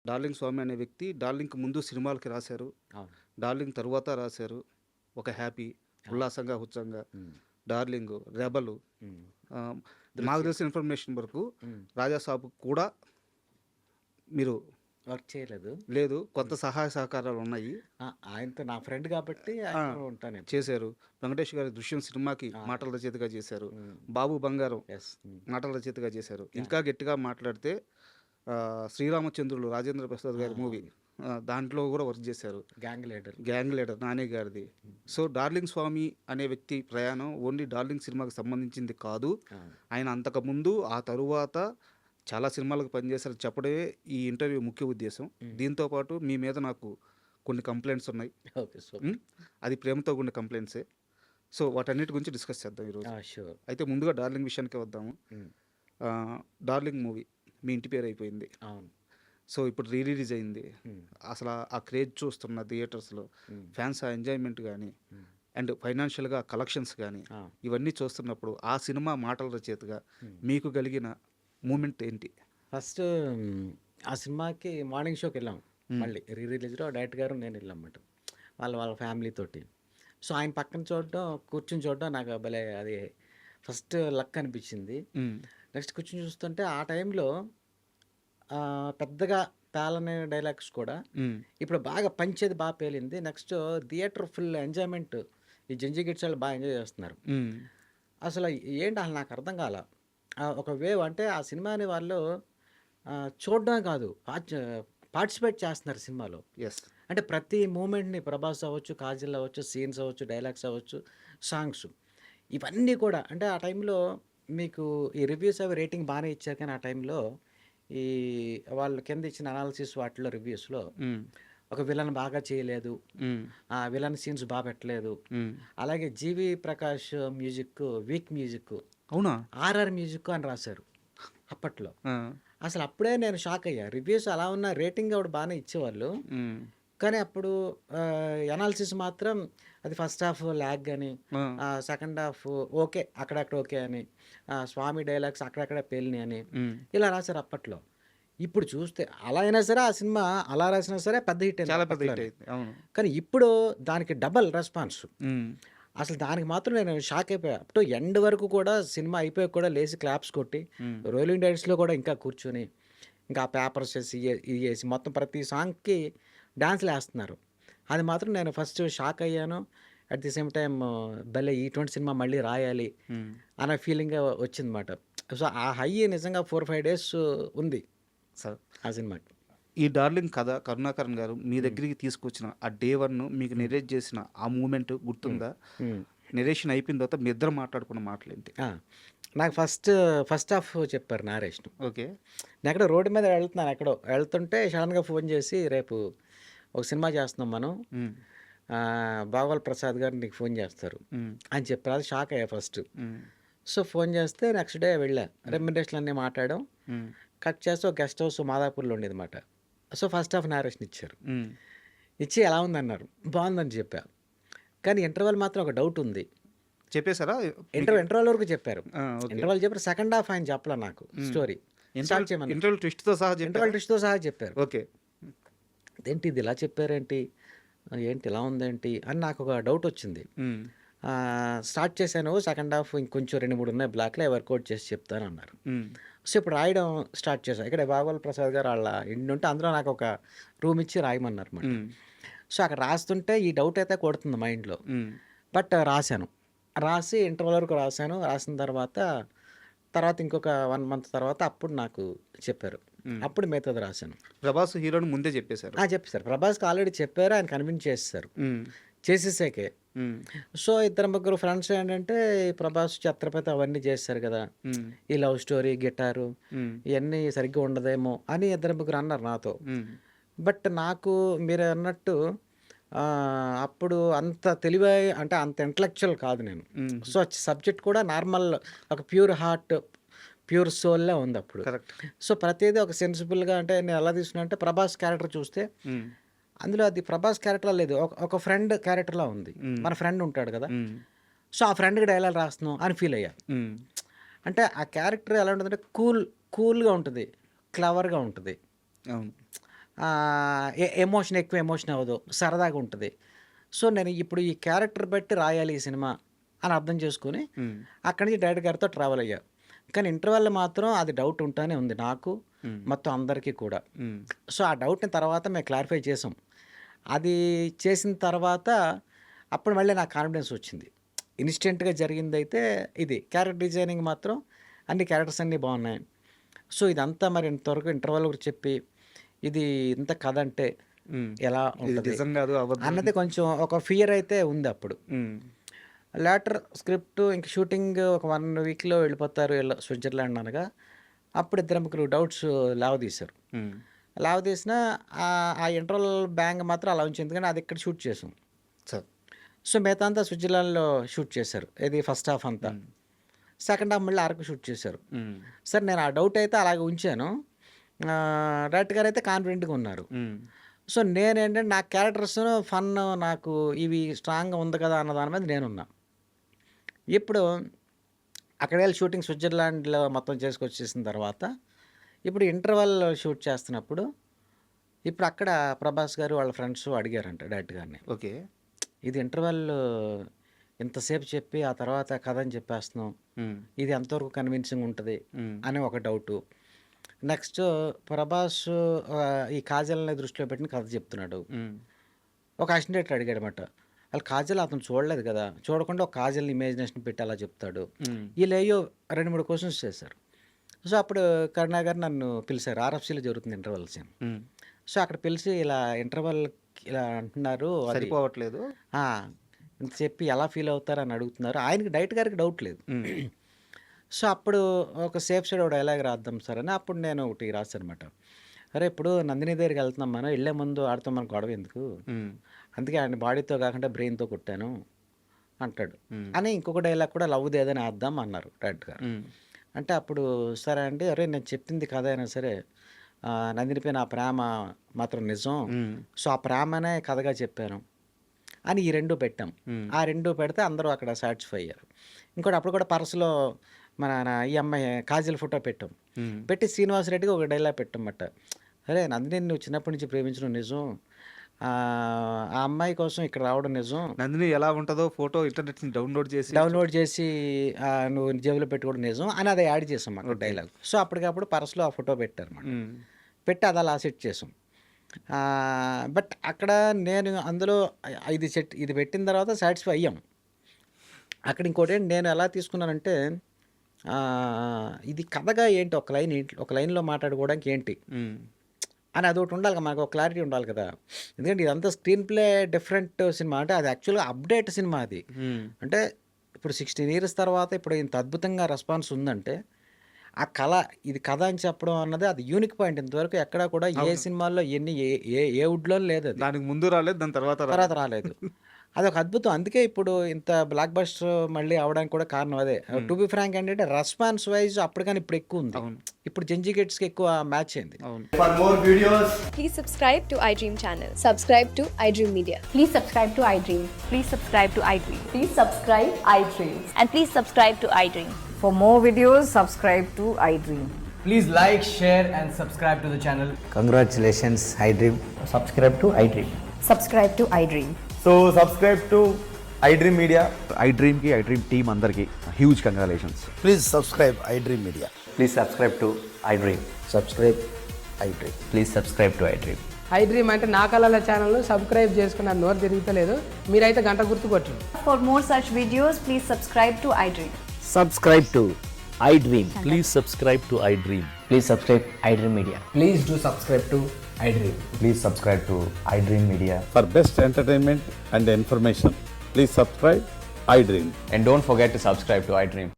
Darling స్వామి అనే వ్యక్తి డార్లింగ్‌కి ముందు సినిమాలకి రాశారు. అవును. డార్లింగ్ తరువాత రాశారు. ఒక 'హ్యాపీ', అవును. 'ఉల్లాసంగా ఉత్సాహంగా', హ్మ్. 'డార్లింగ్', 'రెబెల్' హ్మ్. ఆహ్, నాకు 'దృశ్యం'. తెలిసిన ఇన్ఫర్మేషన్ వరకు హ్మ్. 'రాజా సాబ్' కూడా మీరు వర్క్ చేయలేదు. లేదు. కొంత హ్మ్. సహాయ సహకారాలున్నాయి. ఆ! ఆయనతో నా ఫ్రెండ్ కాబట్టి ఆ! ఆయనతో ఉంటానెప్పుడు. చేశారు. వెంకటేష్ గారి 'దృశ్యం' సినిమాకి ఆ! మాటల రచయితగా చేశారు. హ్మ్. 'బాబు బంగారం' యెస్. హ్మ్. మాటల రచయితగా చేశారు. యాహ్! ఇంకా గట్టిగా మాట్లాడితే 'శ్రీరామచంద్రులు' రాజేంద్ర ప్రసాద్ ఆ! గారి మూవీ అవును. దాంట్లో గూడా వర్క్ చేశారు. 'Gang leader'. 'Gang leader' Nani గారిది. హ్మ్. సో, 'డార్లింగ్ స్వామి' అనే వ్యక్తి ప్రయాణం ఓన్లీ 'డార్లింగ్' సినిమాకి సంబంధించింది కాదు. అవును. ఆయన అంతకుముందు, ఆ తరువాత చాలా సినిమాలకు పనిచేశారు చెప్పడమే ఈ ఇంటర్వ్యూ ముఖ్య ఉద్దేశ్యం. హ్మ్. దీంతో పాటు మీ మీద నాకు కొన్ని కంప్లెయింట్స్ ఉన్నాయి. ఓకే. హ్మ్. సూపర్. అది ప్రేమతో కూడిన కంప్లెయింట్సే. సో, వాటన్నిటి గురించి డిస్కస్ చేద్దాం ఈరోజు. ఆ! షూర్. అయితే ముందుగా 'డార్లింగ్' విషయానికే వద్దాము. హ్మ్. 'డార్లింగ్' మూవీ మీ ఇంటి పేరైపోయింది. అవును. సో, ఇప్పుడు రిలీజ్ అయింది. హ్మ్. అసల ఆ క్రేజ్ చూస్తున్న థియేటర్స్‌లో హ్మ్. ఫ్యాన్స్ ఆ ఎంజాయ్‌మెంట్ గాని హ్మ్. అండ్ ఫైనాన్షియల్‌గా కలెక్షన్స్ గాని ఆ! ఇవన్నీ చూస్తున్నప్పుడు ఆ సినిమా మాటల రచయితగా హ్మ్. మీకు కలిగిన మూమెంట్ ఏంటి? ఫస్ట్ ఆ సినిమాకి మార్నింగ్ షోకెళ్ళాం. హ్మ్. మళ్ళీ రిలీజ్‌లో డైరెక్టర్ గారు నేను వెళ్ళామన్నమాట. వాళ్ళ ఫ్యామిలీతోటి. సో, ఆయన పక్కన చూడడం, కూర్చొని చూడడం నాకు భలే అది ఫస్ట్ లక్ అనిపించింది. హ్మ్. నెక్స్ట్ కూర్చొని చూస్తుంటే ఆ టైంలో పెద్దగా పేలని డైలాగ్స్ కూడా హ్మ్. ఇప్పుడు బాగా పంచేది పేలింది. Next theatre full enjoyment. ఈ 'జంజీ కిడ్స్' ఆళ్ళు బాగా ఎంజాయ్ చేస్తున్నారు. హ్మ్. అసలు ఏంటి అసలు నాకు అర్థం కాల. ఒక వేవ్ అంటే ఆ సినిమాని వాళ్ళు చూడడమే కాదు పార్టిసిపేట్ చేస్తున్నారు సినిమాలో. యెస్. అంటే ప్రతి మూమెంట్‌ని 'ప్రభాస్' అవ్వచ్చు, 'కాజల్' అవ్వచ్చు, సీన్స్ అవ్వచ్చు, డైలాగ్స్ అవ్వచ్చు, సాంగ్స్ ఇవన్నీ కూడా అంటే ఆ టైంలో మీకు ఈ రివ్యూస్ అవి రేటింగ్ బానే ఇచ్చారు. కానీ ఆ టైంలో ఈ వాళ్ళు కింద ఇచ్చిన అనాలిసిస్ వాటిలో రివ్యూస్‌లో హ్మ్. ఒక విలన్ బాగా చేయలేదు. హ్మ్. విలన్ సీన్స్ పెట్టలేదు. హ్మ్. అలాగే 'జీవి ప్రకాష్' మ్యూజిక్ వీక్ మ్యూజిక్, అవునా? ఆర్ఆర్ మ్యూజిక్ అని రాశారు అప్పట్లో. ఆ! అసలు అప్పుడే నేను షాక్ అయ్యా. రివ్యూస్ అలా ఉన్న రేటింగ్ అప్పుడు బానే ఇచ్చేవాళ్ళు. హ్మ్. కానీ అప్పుడు అనాలిసిస్ మాత్రం అది ఫస్ట్ హాఫ్ లాగ్ అని, ఆ! Second half okay. అక్కడక్కడ ఓకే అని, స్వామి డైలాగ్స్ అక్కడక్కడ పేలినాయి అని, హ్మ్. ఇలా రాశారు అప్పట్లో. ఇప్పుడు చూస్తే అలా అయినా సరే ఆ సినిమా అలా రాసినా సరే పెద్ద హిట్ అయింది చాలా పెద్ద హిట్ అప్పట్లోనే. అయింది. అవును. కానీ ఇప్పుడు దానికి డబల్ రెస్పాన్స్. హ్మ్. అసలు దానికి మాత్రం నేను షాక్ అయిపోయా. అప్ టు ఎండ్ వరకు కూడా సినిమా అయిపోయాక కూడా లేసి క్లాప్స్ కొట్టి, హ్మ్. రోలింగ్ డైట్స్‌లో కూడా ఇంకా కూర్చొని, ఇంకా ఆ పేపర్స్ ఏసి, ఇయేసి మొత్తం ప్రతి సాంగ్‌కి డాన్స్‌లేస్తున్నారు. అది మాత్రం నేను ఫస్ట్ షాక్ అయ్యాను. అట్ ది సేమ్ టైమ్ భలే ఇటువంటి సినిమా మళ్ళీ రాయాలి హ్మ్. అనే ఫీలింగ్ వచ్చిందన్నమాట. సో, ఆ హై నిజంగా 4, 5 డేస్ ఉంది స ఆ సినిమాకి. ఈ 'డార్లింగ్' కథ కరుణాకరన్ గారు మీ హ్మ్. దగ్గరికి తీసుకొచ్చిన ఆ డే 1 మీకు హ్మ్. నెరేట్ చేసిన ఆ మూమెంట్ హ్మ్. గుర్తుందా? హ్మ్. నెరేషన్ అయిపోయిన తర్వాత మీ ఇద్దరు మాట్లాడుకున్న మాటలేంటి? ఆ! నాకు ఫస్ట్ హాఫ్ చెప్పారు నారేష్. ఓకే. నేనెక్కడో రోడ్డు మీద వెళ్తున్నాను ఎక్కడో. వెళ్తుంటే సడెన్‌గా ఫోన్ చేసి, "రేపు ఒక సినిమా చేస్తున్నాం మనం. హ్మ్. 'బాగోల్ ప్రసాద్ గారు నీకు ఫోన్ చేస్తారు" హ్మ్. అని చెప్పారు. అది షాక్ అయ్యా ఫస్ట్. హ్మ్. సో, ఫోన్ చేస్తే నెక్స్ట్ డే వెళ్ళా. హ్మ్. రెమ్యునరేషన్‌లన్నీ మాట్లాడాం. హ్మ్. కట్ చేస్తే ఒక గెస్ట్ హౌస్ మాదాపూర్‌లో ఉండేదన్నమాట. సో, ఫస్ట్ హాఫ్ నారేషన్ ఇచ్చారు. హ్మ్. ఇచ్చి ఎలా ఉందన్నారు. బావుందని చెప్పా. కానీ ఇంటర్వల్ మాత్రం ఒక డౌట్ ఉంది. చెప్పేసారా? మీకు ఇంటర్వల్ వరకు చెప్పారు. ఆ! ఓకే. ఇంటర్వల్ చెప్పారు. సెకండ్ హాఫ్ ఆయన చెప్పలా నాకు హ్మ్. స్టోరీ. స్టార్ట్ ఇంటర్వల్ చేయమన్నారు. ఇంటర్వల్ ట్విస్ట్‌తో సహా చెప్పారా? ఇంటర్వల్ ట్విస్ట్‌తో సహా చెప్పారు. ఓకే. ఇదేంటి ఇది ఇలా చెప్పారేంటి? ఏంటి ఇలా ఉందేంటి? అని నాకొక డౌటొచ్చింది. హ్మ్. స్టార్ట్ చేశాను. సెకండ్ హాఫ్ ఇంకొంచెం 2, 3 ఉన్నాయి బ్లాక్‌లో అవి వర్కౌట్ చేసి చెప్తానన్నారు. హ్మ్. సో, ఇప్పుడు రాయడం స్టార్ట్ చేశా. ఇక్కడ బాగోల్ ప్రసాద్ గారు ఆళ్ళ ఇల్లుంటే అందులో నాకొక రూమ్ ఇచ్చి రాయమన్నారన్నమాట. హ్మ్. సో, అక్కడ రాస్తుంటే ఈ డౌట్ అయితే కొడుతుంది మైండ్‌లో. హ్మ్. బట్ రాశాను. రాసి ఇంటర్వల్ వరకు రాశాను. రాసిన తర్వాత ఇంకొక 1 మంత్ తర్వాత అప్పుడు నాకు చెప్పారు. హ్మ్. అప్పుడు మిగతాది రాశాను. 'ప్రభాస్' హీరోని ముందే చెప్పేసారు. చెప్పేసారు. ప్రభాస్‌కి ఆల్రెడీ చెప్పారు. ఆయన కన్విన్స్ చేసేసారు. హ్మ్. చేసేసాకే. హ్మ్. సో, ఇద్దరు ముగ్గురు ఫ్రెండ్స్ ఏంటంటే, ఈ 'ప్రభాస్', 'ఛత్రపతి' అవన్నీ చేసేసారు గదా! హ్మ్. ఈ లవ్ స్టోరీ, గిటారు హ్మ్. ఇయన్నీ సరిగ్గా ఉండదేమో అని ఇద్దరు ముగ్గురు అన్నారు నాతో. హ్మ్. బట్ నాకు మీరన్నట్టు అప్పుడు అంత అంటే అంత ఇంటలెక్చువల్ కాదు నేను. హ్మ్. సో, సబ్జెక్ట్ కూడా నార్మల్ ఒక ప్యూర్ హార్ట్, ప్యూర్ సోల్‌లా ఉందప్పుడు. కరెక్ట్. సో, ప్రతీదీ ఒక సెన్సిబుల్‌గా అంటే నేను ఎలా తీసుకున్నా అంటే 'ప్రభాస్' క్యారెక్టర్ చూస్తే హ్మ్. అందులో అది 'ప్రభాస్' క్యారెక్టర్‌లా లేదు. ఒక ఫ్రెండ్ క్యారెక్టర్‌లా ఉంది. హ్మ్. మన ఫ్రెండ్ ఉంటాడు గదా! హ్మ్. సో, ఆ ఫ్రెండ్‌కి డైలాగ్ రాస్తున్నాం అని ఫీల్ అయ్యా. హ్మ్. అంటే ఆ క్యారెక్టర్ ఎలా ఉంటదంటే కూల్‌గా ఉంటది. క్లెవర్‌గా ఉంటది. అవును. ఎమోషన్ ఎక్కువ ఎమోషన్ అవ్వదు, సరదాగా ఉంటుంది. సో నేను ఇప్పుడు ఈ క్యారెక్టర్ బట్టి రాయాలి ఈ సినిమా అని అర్థం చేసుకొని అక్కడి నుంచి డైరెక్టర్ గారితో ట్రావెల్ అయ్యా. కానీ ఇంటర్వెల్ మాత్రం అది డౌట్ ఉంటానే ఉంది నాకు, మొత్తం అందరికీ కూడా. సో ఆ డౌట్ని తర్వాత మేము క్లారిఫై చేసాం. అది చేసిన తర్వాత అప్పుడు మళ్ళీ నాకు కాన్ఫిడెన్స్ వచ్చింది. ఇన్స్టెంట్గా జరిగిందైతే ఇది. క్యారెక్టర్ డిజైనింగ్ మాత్రం అన్ని క్యారెక్టర్స్ అన్నీ బాగున్నాయి. సో ఇదంతా మరి ఇంతవరకు ఇంటర్వెల్ గురించి చెప్పి ఇది ఇంత కథ అంటే ఎలా ఉంటుంది నిజం కాదు అబద్ధం అన్నది కొంచెం ఒక ఫియర్ అయితే ఉంది అప్పుడు. లేటర్ స్క్రిప్ట్ ఇంక షూటింగ్ ఒక 1 వీక్లో వెళ్ళిపోతారు స్విట్జర్లాండ్ అనగా అప్పుడు 2-3 డౌట్స్ లావదీశారు. లావదీసిన ఆ ఇంటర్వల్ బ్యాంగ్ మాత్రం అలా ఉంచి, ఎందుకంటే అది ఇక్కడ షూట్ చేసాం. సార్ సో మిగతా అంతా స్విట్జర్లాండ్లో షూట్ చేశారు. ఇది ఫస్ట్ హాఫ్ అంతా. సెకండ్ హాఫ్ మళ్ళీ అరకు షూట్ చేశారు. సార్ నేను ఆ డౌట్ అయితే అలాగే ఉంచాను. డైరెక్టర్ గారు అయితే కాన్ఫిడెంట్గా ఉన్నారు. సో నేనేంటంటే నా క్యారెక్టర్స్ ఫన్ నాకు ఇవి స్ట్రాంగ్గా ఉంది కదా అన్న దాని మీద నేనున్నా. ఇప్పుడు అక్కడ వెళ్ళి షూటింగ్ స్విట్జర్లాండ్లో మొత్తం చేసుకొచ్చేసిన తర్వాత ఇప్పుడు ఇంటర్వెల్ షూట్ చేస్తున్నప్పుడు ఇప్పుడు అక్కడ ప్రభాస్ గారు వాళ్ళ ఫ్రెండ్స్ అడిగారంట డైరెక్టర్ గారిని, ఓకే ఇది ఇంటర్వెల్ ఇంతసేపు చెప్పి ఆ తర్వాత కథ అని చెప్పేస్తున్నాం, ఇది ఎంతవరకు కన్విన్సింగ్ ఉంటుంది అని ఒక డౌటు. నెక్స్ట్ ప్రభాస్ ఈ కాజల్ని దృష్టిలో పెట్టిన కథ చెప్తున్నాడు. ఒక అసిస్టెంట్ డైరెక్టర్ అడిగాడు అనమాట, వాళ్ళు కాజల్ అతను చూడలేదు కదా, చూడకుండా ఒక కాజల్ని ఇమాజినేషన్ పెట్టి అలా చెప్తాడు. వీళ్ళేయో 2-3 క్వశ్చన్స్ చేశారు. సో అప్పుడు కరుణా గారు నన్ను పిలిచారు. RFCలో జరుగుతుంది ఇంటర్వెల్ సీన్. సో అక్కడ పిలిచి ఇలా ఇంటర్వెల్ ఇలా అంటున్నారు, సరిపోవట్లేదు, ఇంత చెప్పి ఎలా ఫీల్ అవుతారు అని అడుగుతున్నారు. ఆయనకి డైరెక్టర్ గారికి డౌట్ లేదు. సో అప్పుడు ఒక సేఫ్ సైడ్ ఒక డైలాగ్ రాద్దాం సార్ అని అప్పుడు నేను ఒకటి రాశాను అనమాట. అరే ఇప్పుడు నందిని దగ్గరికి వెళ్తున్నాం, మనం వెళ్ళే ముందు ఆడితో మనకు గొడవ ఎందుకు, అందుకే ఆయన బాడీతో కాకుండా బ్రెయిన్తో కొట్టాను అంటాడు అని ఇంకొక డైలాగ్ కూడా లవ్ దేదని వేద్దాం అన్నారు డైరెక్టర్ గారు. అంటే అప్పుడు సరే అండి, అరే నేను చెప్పింది కథ అయినా సరే నందినిపై నా ప్రేమ మాత్రం నిజం, సో ఆ ప్రేమనే కథగా చెప్పాను అని ఈ 2 పెట్టాం. ఆ 2 పెడితే అందరూ అక్కడ సాటిస్ఫై అయ్యారు. ఇంకోటి అప్పుడు కూడా పర్సులో మన ఈ అమ్మాయి కాజల్ ఫోటో పెట్టాం. పెట్టి శ్రీనివాస్ రెడ్డికి ఒక డైలాగ్ పెట్టామట, అరే నందిని నువ్వు చిన్నప్పటి నుంచి ప్రేమించడం నిజం, ఆ అమ్మాయి కోసం ఇక్కడ రావడం నిజం, నందిని ఎలా ఉంటుందో ఫోటో ఇంటర్నెట్ డౌన్లోడ్ చేసి నువ్వు జేబులో పెట్టుకోవడం నిజం అని అది యాడ్ చేసాం అక్కడ డైలాగ్. సో అప్పటికప్పుడు పర్సులో ఆ ఫోటో పెట్టారు అన్నమాట. పెట్టి అది అలా సెట్ చేసాం. బట్ అక్కడ నేను అందులో ఇది పెట్టిన తర్వాత సాటిస్ఫై అయ్యాం. అక్కడ ఇంకోటి నేను ఎలా తీసుకున్నానంటే ఇది కథగా ఏంటి, ఒక లైన్లో మాట్లాడుకోవడానికి ఏంటి అని అదొకటి ఉండాలి కదా, మనకు ఒక క్లారిటీ ఉండాలి కదా. ఎందుకంటే ఇదంతా స్క్రీన్ ప్లే డిఫరెంట్ సినిమా, అంటే అది యాక్చువల్గా అప్డేట్ సినిమా. అది అంటే ఇప్పుడు 16 years తర్వాత ఇప్పుడు ఇంత అద్భుతంగా రెస్పాన్స్ ఉందంటే ఆ కళ, ఇది కథ అని చెప్పడం అన్నది అది యూనిక్ పాయింట్. ఇంతవరకు ఎక్కడా కూడా ఏ సినిమాల్లో ఏ వుడ్లో లేదు, అది దానికి ముందు రాలేదు, దాని తర్వాత రాలేదు. అదొక అద్భుతం. అందుకే ఇప్పుడు ఇంత బ్లాక్ బస్టర్ మళ్ళీ అవడానికి కూడా కారణం అదే. టు బి ఫ్రాంక్ ఏంటంటే రెస్పాన్స్ వైజ్ అప్పటికని ఇప్పుడు ఎక్కువ ఉంది. ఇప్పుడు జెంజీ కిడ్స్కి ఎక్కువ మ్యాచ్ అయింది. For more videos, Please subscribe to iDream channel. Subscribe to iDream Media. Please subscribe to iDream. Please subscribe to iDream. Please subscribe iDream. And please subscribe to iDream. For more videos, subscribe to iDream. please like, share and subscribe to the channel. Congratulations, iDream. Subscribe to iDream. Subscribe to iDream. So subscribe to iDream Media. iDream team అందరికి huge congratulations. Please subscribe iDream Media. Please subscribe to iDream. Subscribe iDream. Please subscribe to iDream. iDream అంటే నా కళల channel subscribe చేసుకున్న నోరు తిరుగుతలేదు, మీరైతే గంట గుర్తు కొట్టండి. For more such videos, please subscribe to iDream. Subscribe to iDream. Please subscribe to iDream. Please subscribe iDream Media. Please do subscribe to iDream. Please subscribe to iDream Media. For best entertainment and information, please subscribe iDream. And don't forget to subscribe to iDream.